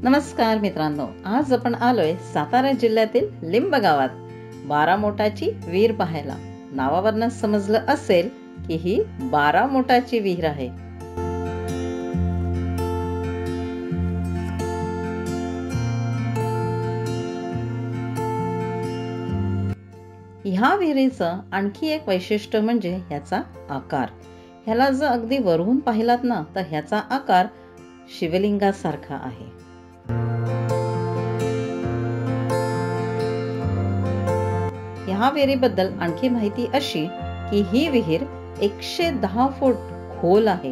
नमस्कार मित्रांनो, आज आपण आलोय सातारा जिल्ह्यातील लिंब गावात बारामोटाची विहीर पाहायला. नावावरनच समजलं असेल की ही बारामोटाची विहीर आहे. ह्या विहिरीचं आणखी एक वैशिष्ट्य म्हणजे ह्याचा आकार. ह्याला जर अगदी वरून पाहिलात ना तर ह्याचा आकार शिवलिंगासारखा आहे. ह्या विहिरीबद्दल आणखी माहिती अशी की ही विहीर 110 फूट खोल आहे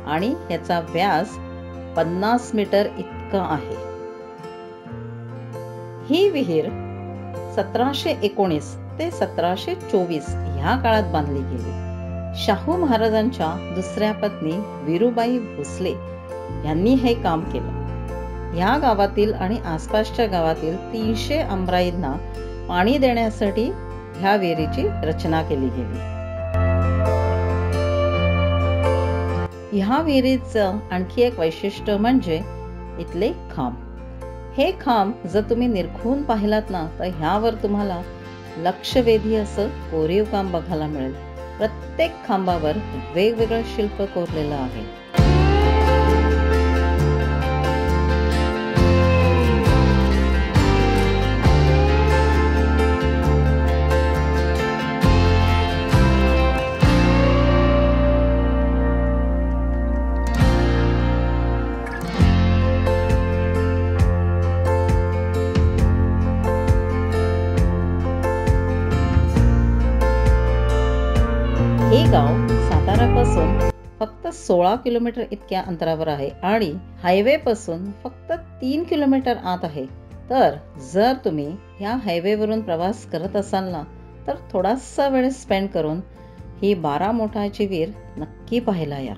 आणि ह्याचा व्यास 50 मीटर इतका आहे. ही विहीर 1719 ते 1724 ह्या काळात बांधली गेली. शाहू महाराजांच्या दुसऱ्या पत्नी वीरूबाई भोसले यांनी हे काम केलं. ह्या गावातील आणि आसपासच्या गावातील 300 आमराईंना पाणी देण्यासाठी ह्या विहिरीची रचना केली गेली. ह्या विहिरीचं आणखी एक वैशिष्ट्य म्हणजे इथले खांब. हे खांब जर तुम्ही निरखून पाहिलात ना तर ह्यावर तुम्हाला लक्षवेधी असं कोरीव काम बघायला मिळेल. प्रत्येक खांबावर वेगवेगळं शिल्प कोरलेलं आहे. हे गाव सातारापासून फक्त 16 किलोमीटर इतक्या अंतरावर आहे आणि हायवे पासून फक्त 3 किलोमीटर आत आहे. तर जर तुम्ही ह्या हायवेवरून प्रवास करत असाल ना तर थोडासा वेळ स्पेंड करून ही बारामोटाची विहीर नक्की पाहायला या.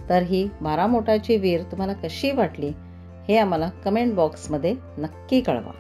तर ही बारामोटाची विहीर तुम्हाला कशी वाटली हे आम्हाला कमेंट बॉक्समध्ये नक्की कळवा.